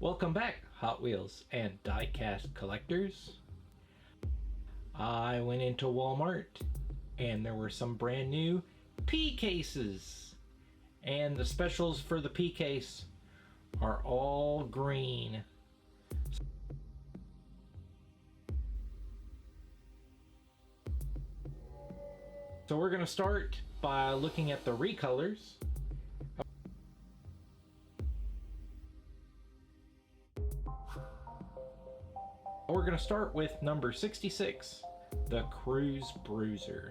Welcome back, Hot Wheels and diecast collectors. I went into Walmart and there were some brand new P cases, and the specials for the P case are all green. So we're going to start by looking at the recolors. We're going to start with number 66, the Cruise Bruiser.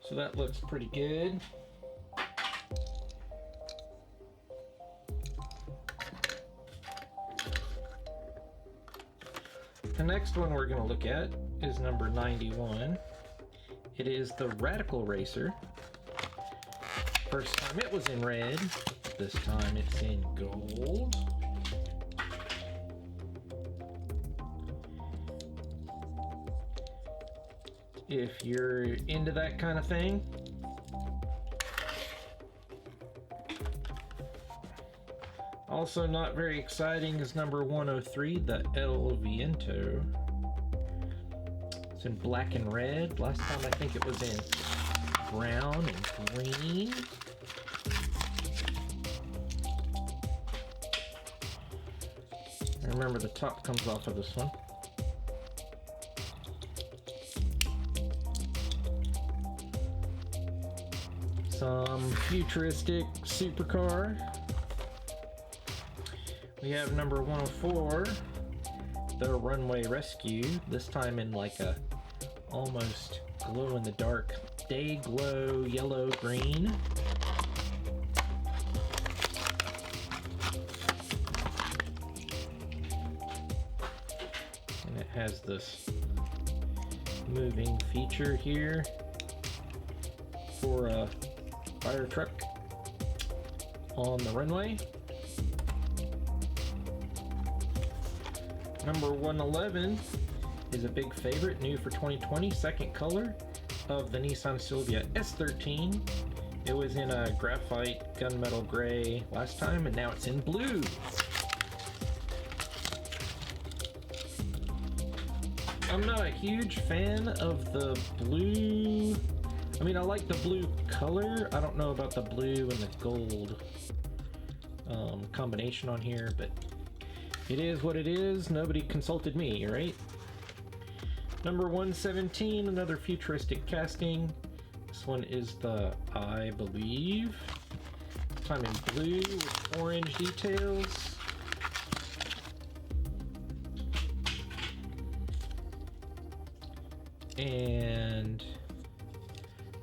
So that looks pretty good. The next one we're going to look at is number 91. It is the Radical Racer. First time it was in red, this time it's in gold. If you're into that kind of thing, also not very exciting is number 103, the El Viento. It's in black and red. Last time I think it was in brown and green. I remember the top comes off of this one. Some futuristic supercar. We have number 104, the Runway Rescue, this time in like a almost glow-in-the-dark day glow yellow green. And it has this moving feature here for a fire truck on the runway. Number 111 is a big favorite, new for 2020, second color of the Nissan Silvia S13. It was in a graphite gunmetal gray last time, and now it's in blue. I'm not a huge fan of the blue. I mean, I like the blue color. I don't know about the blue and the gold combination on here, but it is what it is. Nobody consulted me, right? Number 117, another futuristic casting. This one is the I Believe. This time in blue with orange details. And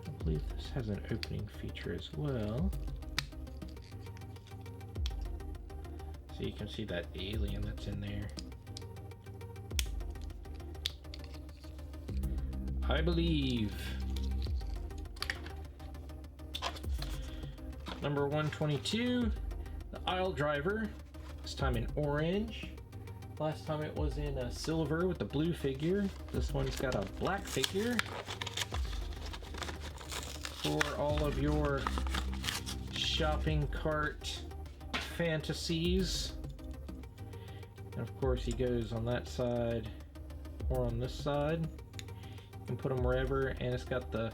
I believe this has an opening feature as well. So you can see that alien that's in there. I Believe. Number 122, the Aisle Driver. This time in orange. Last time it was in a silver with the blue figure. This one's got a black figure for all of your shopping cart fantasies. And of course he goes on that side or on this side. You can put them wherever, and it's got the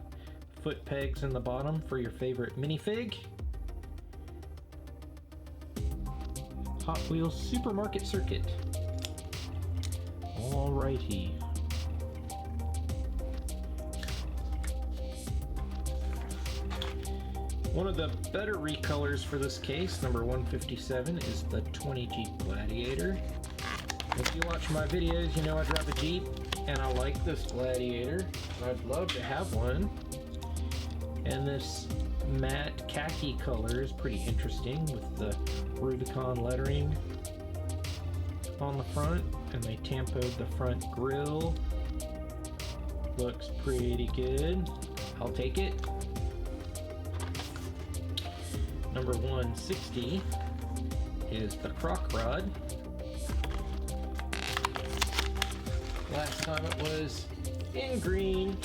foot pegs in the bottom for your favorite minifig. Hot Wheels Supermarket Circuit. Alrighty. One of the better recolors for this case, number 157, is the 20 Jeep Gladiator. If you watch my videos, you know I drive a Jeep, and I like this Gladiator. I'd love to have one. And this matte khaki color is pretty interesting with the Rubicon lettering on the front, and they tampoed the front grille. Looks pretty good. I'll take it. Number 160 is the Croc Rod. Last time it was in green.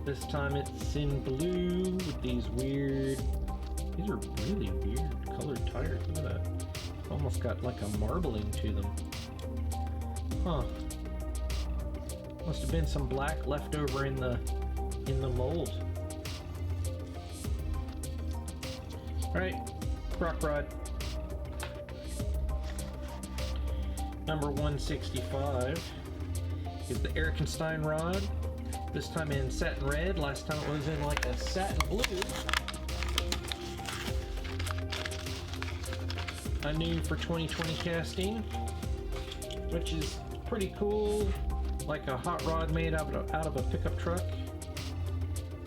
This time it's in blue with these are really weird colored tires. Look at that. Almost got like a marbling to them. Huh. Must have been some black left over in the mold. Alright, Croc Rod. Number 165 is the Erikenstein rod. This time in satin red. Last time it was in like a satin blue. A new for 2020 casting, which is pretty cool. Like a hot rod made out of a pickup truck.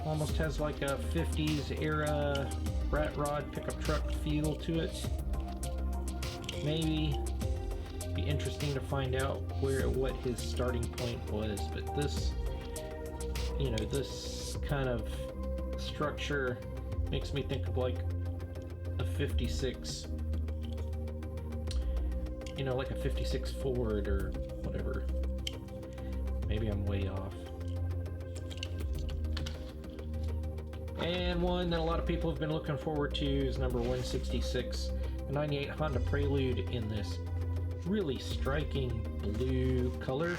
Almost has like a 50s era rat rod pickup truck feel to it. Maybe be interesting to find out what his starting point was, but this, you know, this kind of structure makes me think of like a 56, you know, like a 56 Ford or whatever. Maybe I'm way off. And one that a lot of people have been looking forward to is number 166, the 98 Honda Prelude in this really striking blue color.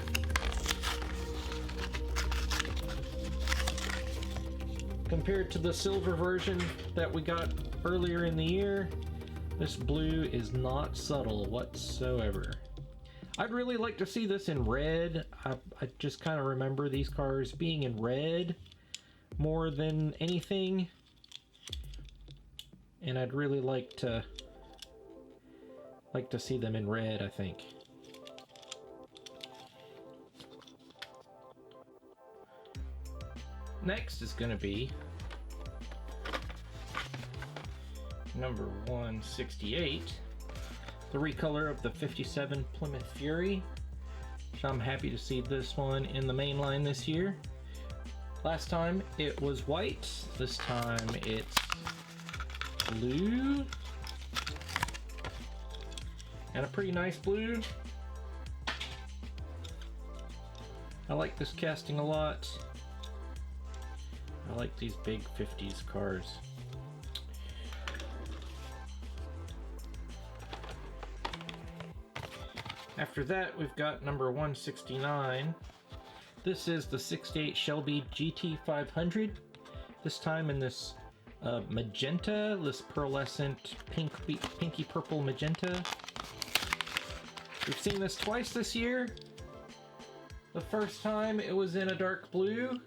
Compared to the silver version that we got earlier in the year, this blue is not subtle whatsoever. I'd really like to see this in red. I just kind of remember these cars being in red more than anything, and I'd really like to see them in red, I think. Next is going to be number 168, the recolor of the 57 Plymouth Fury. So I'm happy to see this one in the main line this year. Last time it was white, this time it's blue. And a pretty nice blue. I like this casting a lot. I like these big 50s cars. After that, we've got number 169. This is the 68 Shelby GT500. This time in this magenta, this pearlescent pinky purple magenta. We've seen this twice this year. The first time it was in a dark blue,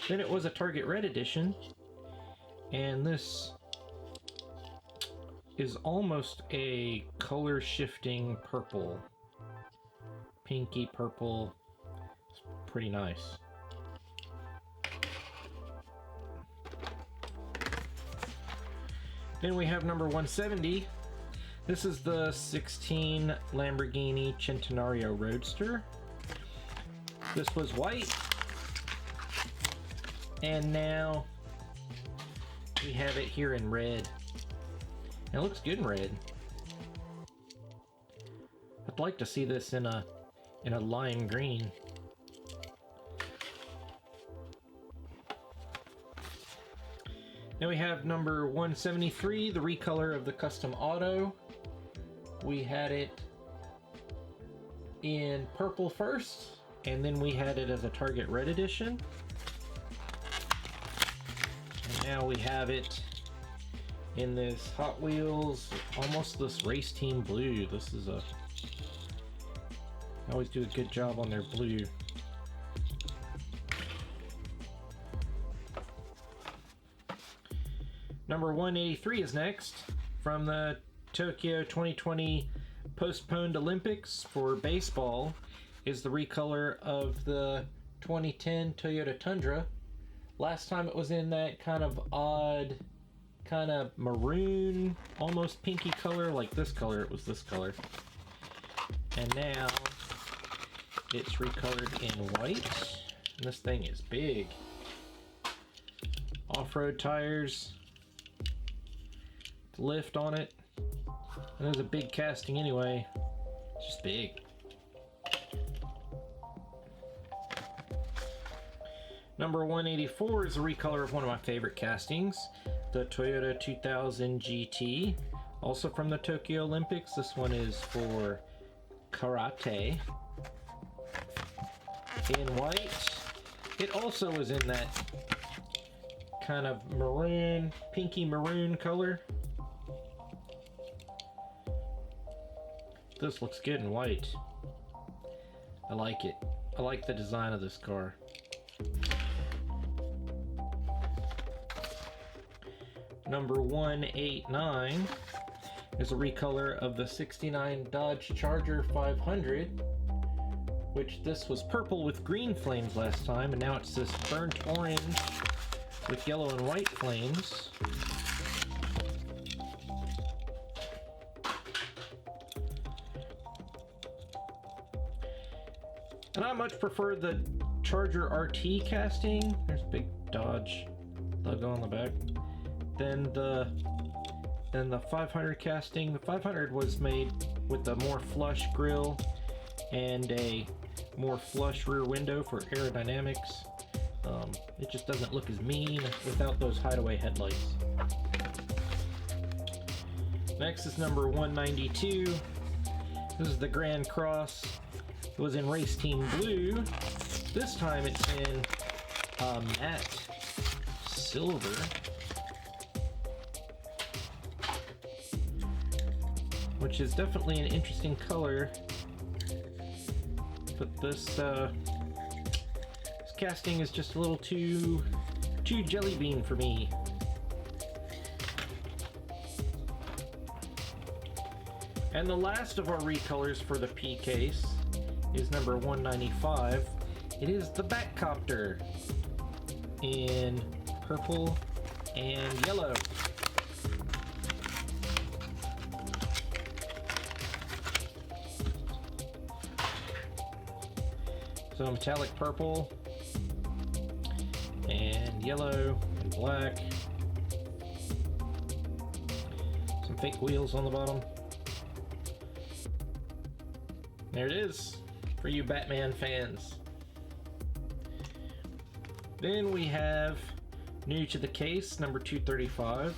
then it was a Target Red edition, and this is almost a color shifting purple. Pinky purple. It's pretty nice. Then we have number 170. This is the 16 Lamborghini Centenario Roadster. This was white, and now we have it here in red. And it looks good in red. I'd like to see this in a lime green. Then we have number 173, the recolor of the Custom Auto. We had it in purple first, and then we had it as a Target Red edition. And now we have it in this Hot Wheels, almost this race team blue. This is I always do a good job on their blue. Number 183 is next, from the Tokyo 2020 postponed Olympics for baseball, is the recolor of the 2010 Toyota Tundra. Last time it was in that kind of odd, kind of maroon, almost pinky color, like this color. It was this color. And now it's recolored in white. And this thing is big. Off-road tires. lift on it. And there's a big casting anyway. It's just big. Number 184 is a recolor of one of my favorite castings, the Toyota 2000 GT. Also from the Tokyo Olympics. This one is for karate. In white. It also is in that kind of maroon, pinky maroon color. This looks good in white. I like it. I like the design of this car. Number 189 is a recolor of the 69 Dodge Charger 500, which this was purple with green flames last time, and now it's this burnt orange with yellow and white flames. And I much prefer the Charger RT casting. There's a big Dodge logo on the back. Than the 500 casting. The 500 was made with a more flush grille and a more flush rear window for aerodynamics. It just doesn't look as mean without those hideaway headlights. Next is number 192. This is the Grand Cross. It was in Race Team Blue. This time it's in matte silver. Which is definitely an interesting color. But this casting is just a little too jelly bean for me. And the last of our recolors for the P case is number 195. It is the Batcopter in purple and yellow. So metallic purple and yellow and black. Some fake wheels on the bottom. There it is for you Batman fans. Then we have new to the case, number 235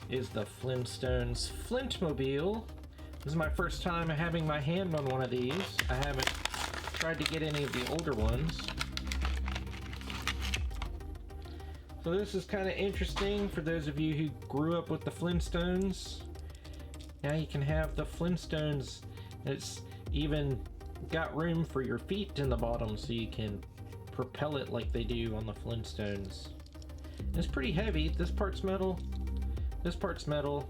is the Flintstones Flintmobile. This is my first time having my hand on one of these. I haven't tried to get any of the older ones. So this is kind of interesting for those of you who grew up with the Flintstones. Now you can have the Flintstones. It's even got room for your feet in the bottom so you can propel it like they do on the Flintstones. It's pretty heavy. This part's metal. This part's metal.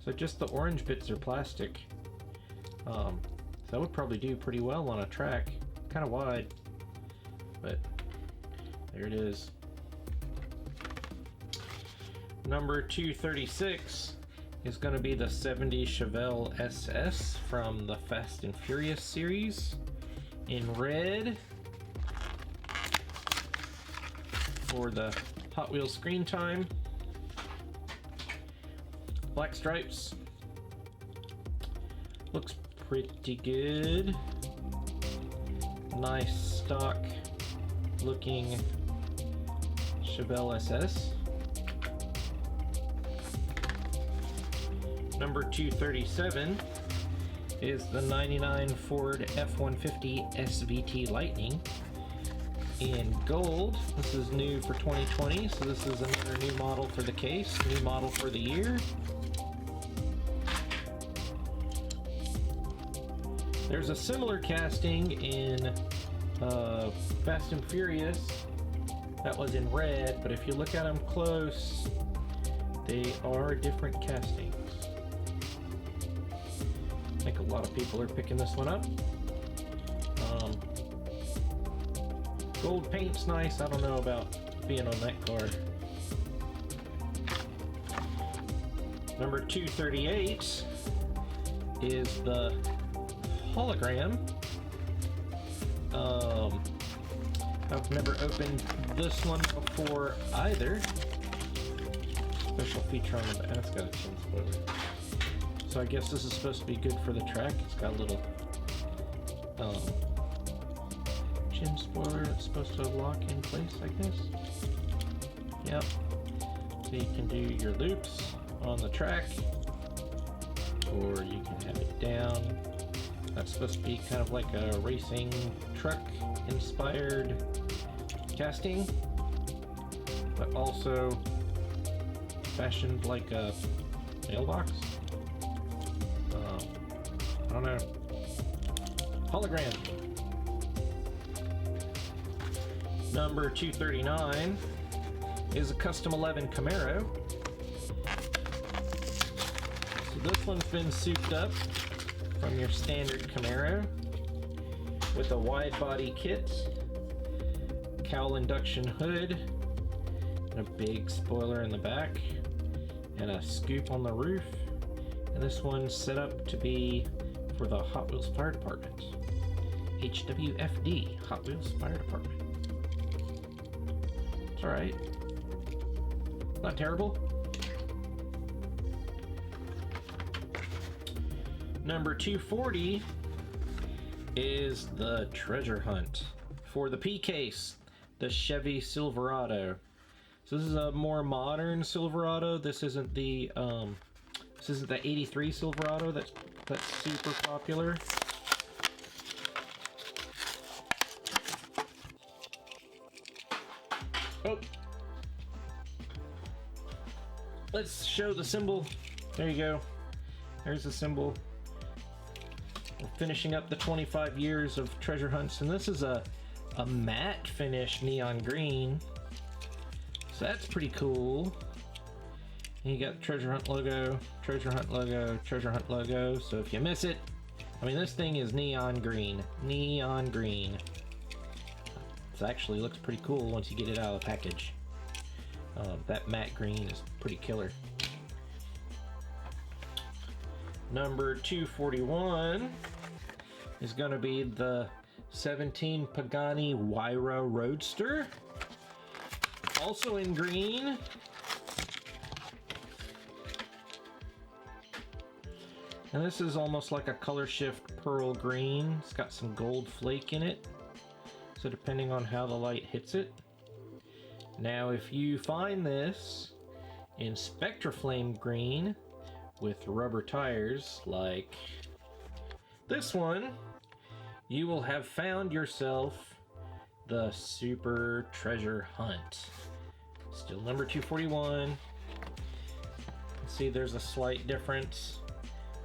So just the orange bits are plastic. That would probably do pretty well on a track. Kind of wide, but there it is. Number 236 is going to be the 70 Chevelle SS from the Fast and Furious series in red for the Hot Wheels screen time. Black stripes. Looks pretty good. Nice stock looking Chevelle SS. Number 237 is the 99 Ford F-150 SVT Lightning in gold. This is new for 2020, so this is another new model for the case, new model for the year. There's a similar casting in Fast and Furious that was in red, but if you look at them close, they are different castings. I think a lot of people are picking this one up. Gold paint's nice. I don't know about being on that car. Number 238 is the hologram. I've never opened this one before either. Special feature on the back. It's got a chin spoiler. So I guess this is supposed to be good for the track. It's got a little chin spoiler that's supposed to lock in place, I guess. Yep. So you can do your loops on the track, or you can have it down. That's supposed to be kind of like a racing truck inspired casting, but also fashioned like a mailbox. I don't know. Hologram. Number 239 is a Custom 11 Camaro. So this one's been souped up from your standard Camaro with a wide body kit, cowl induction hood, and a big spoiler in the back, and a scoop on the roof. And this one's set up to be for the Hot Wheels Fire Department. HWFD, Hot Wheels Fire Department. It's alright. Not terrible. Number 240 is the treasure hunt for the P case, the Chevy Silverado. So this is a more modern Silverado. This isn't the 83 Silverado that's super popular. Oh, let's show the symbol. There you go. There's the symbol. We're finishing up the 25 years of treasure hunts, and this is a matte finish neon green. So that's pretty cool. And you got the treasure hunt logo, treasure hunt logo, treasure hunt logo. So if you miss it, I mean, this thing is neon green. Neon green. It actually looks pretty cool once you get it out of the package. That matte green is pretty killer. Number 241 is going to be the 17 Pagani Huayra Roadster. Also in green. And this is almost like a color shift pearl green. It's got some gold flake in it. So depending on how the light hits it. Now if you find this in Spectraflame green with rubber tires like this one, you will have found yourself the Super Treasure Hunt. Still number 241. See, there's a slight difference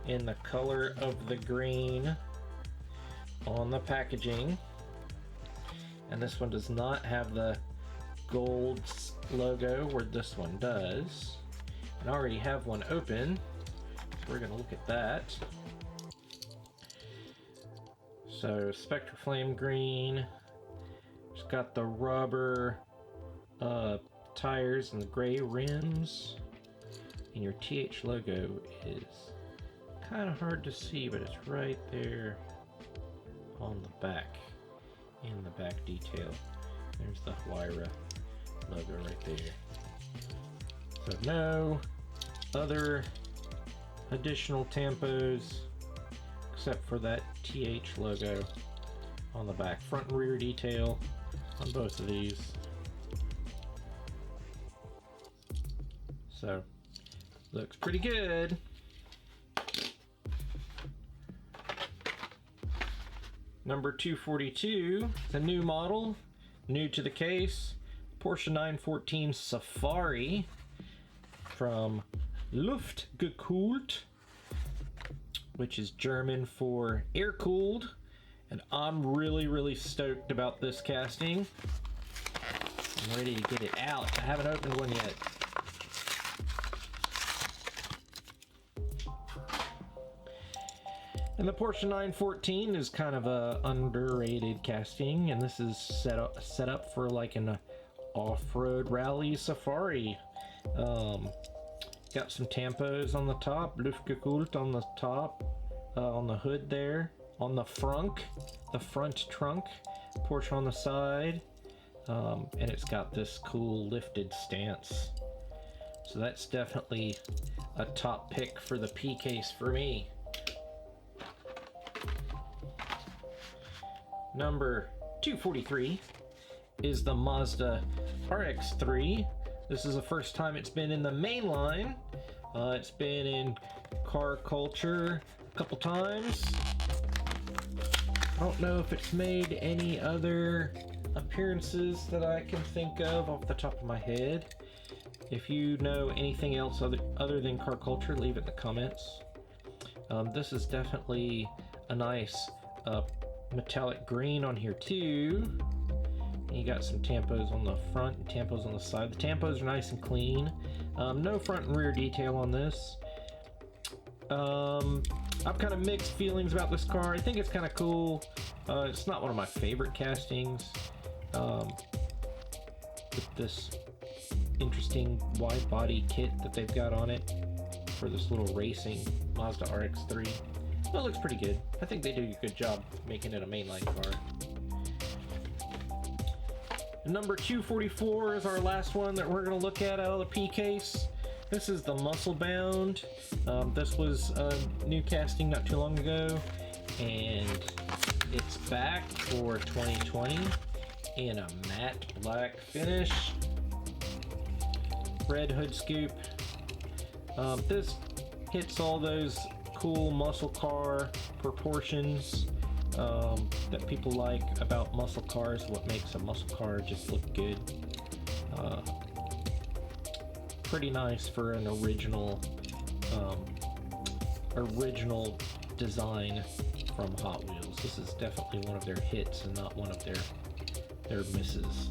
in the color of the green on the packaging. And this one does not have the gold logo where this one does. And I already have one open, so we're going to look at that. So Spectraflame green. It's got the rubber tires and the gray rims. And your TH logo is kind of hard to see, but it's right there on the back, in the back detail. There's the Huayra logo right there. So no other additional tampos except for that TH logo on the back. Front and rear detail on both of these. So looks pretty good. Number 242, the new model, new to the case, Porsche 914 Safari from Luftgekühlt, which is German for air-cooled, and I'm really stoked about this casting. I'm ready to get it out. I haven't opened one yet. And the Porsche 914 is kind of a underrated casting, and this is set up for like an off-road rally safari. Got some tampos on the top, Luftgekühlt on the top, on the hood there, on the front trunk, Porsche on the side, and it's got this cool lifted stance. So that's definitely a top pick for the P case for me. Number 243 is the Mazda RX-3. This is the first time it's been in the mainline. It's been in car culture a couple times. I don't know if it's made any other appearances that I can think of off the top of my head. If you know anything else other than car culture, leave it in the comments. This is definitely a nice metallic green on here too. You got some tampos on the front and tampos on the side. The tampos are nice and clean. No front and rear detail on this. I've kind of mixed feelings about this car. I think it's kind of cool. It's not one of my favorite castings. With this interesting wide body kit that they've got on it for this little racing Mazda RX-3. Well, it looks pretty good. I think they do a good job making it a mainline car. Number 244 is our last one that we're going to look at out of the P case. This is the Muscle Bound. This was a new casting not too long ago, and it's back for 2020 in a matte black finish. Red hood scoop. This hits all those cool muscle car proportions that people like about muscle cars. What makes a muscle car just look good. Pretty nice for an original design from Hot Wheels. This is definitely one of their hits and not one of their misses.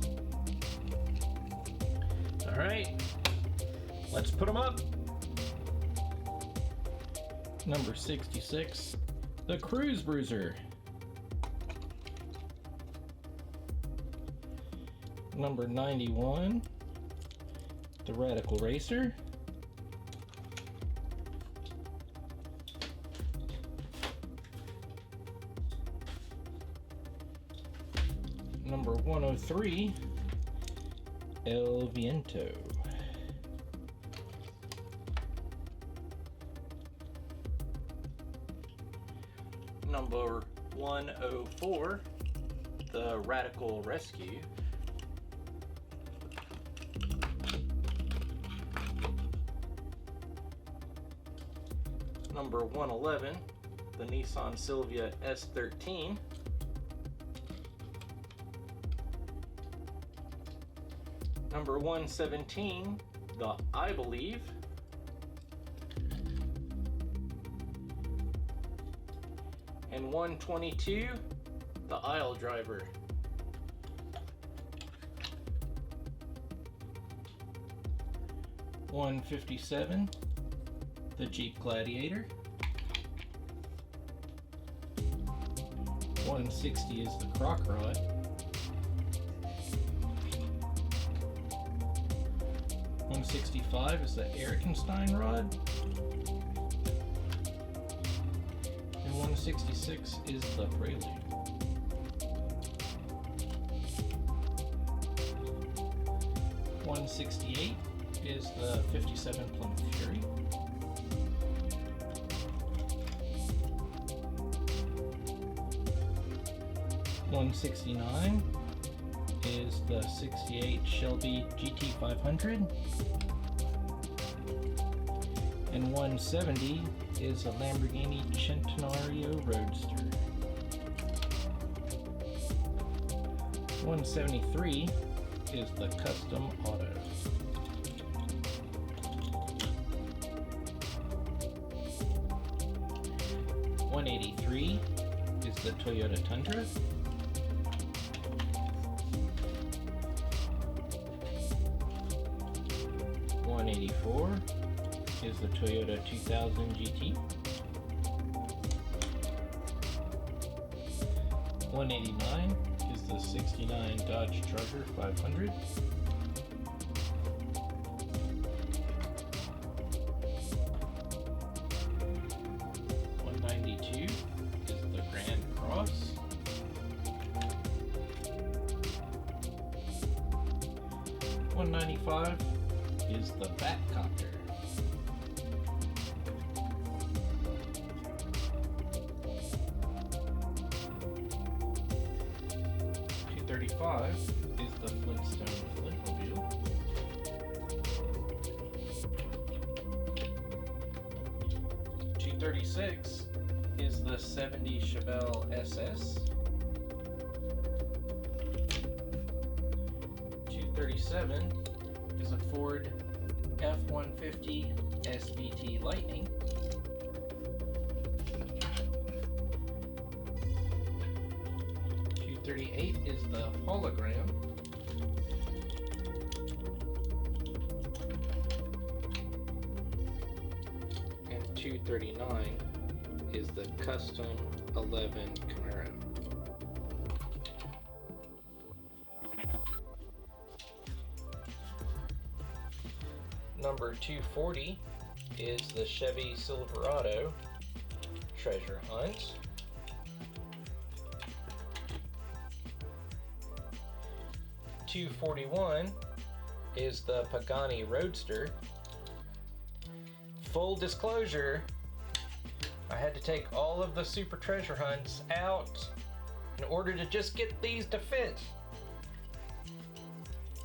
All right, let's put them up. Number 66, the Cruise Bruiser. Number 91, the Radical Racer. Number 103, El Viento. Number 104, the Radical Rescue. Number 111, the Nissan Silvia S13. Number 117, the I Believe. And 122, the Aisle Driver. $157, the Jeep Gladiator. $160 is the Croc Rod. $165 is the Erikenstein Rod. And $166 is the Prelude. $168 is the 57 Plymouth Fury. $169 is the 68 Shelby GT500. And $170 is a Lamborghini Centenario Roadster. $173 is the Custom Auto. $183 is the Toyota Tundra. $184 is the Toyota 2000 GT. $189 is the 69 Dodge Charger 500. $192 is the Grand Cross. $195 is the Batcopter. 235 is the Flintstone Flintmobile. 236 is the 70 Chevelle SS. 237 is a Ford F-150 SVT Lightning. 238 is the Hologram. 239 is the Custom 11 Camaro. Number 240 is the Chevy Silverado Treasure Hunt. 241 is the Pagani Roadster. Full disclosure, I had to take all of the Super Treasure Hunts out in order to just get these to fit.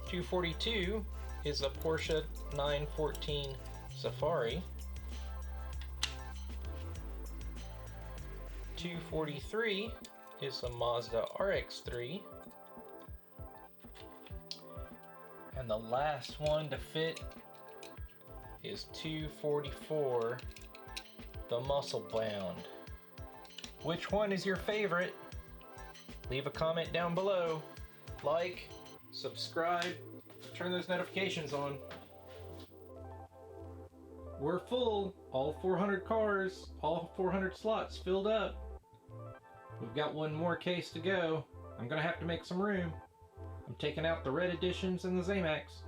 242 is a Porsche 914 Safari. 243 is a Mazda RX-3. And the last one to fit is 244, the Muscle Bound. Which one is your favorite? Leave a comment down below. Like, subscribe, turn those notifications on. We're full. All 400 cars, all 400 slots filled up. We've got one more case to go. I'm gonna have to make some room. I'm taking out the red editions and the Zamax.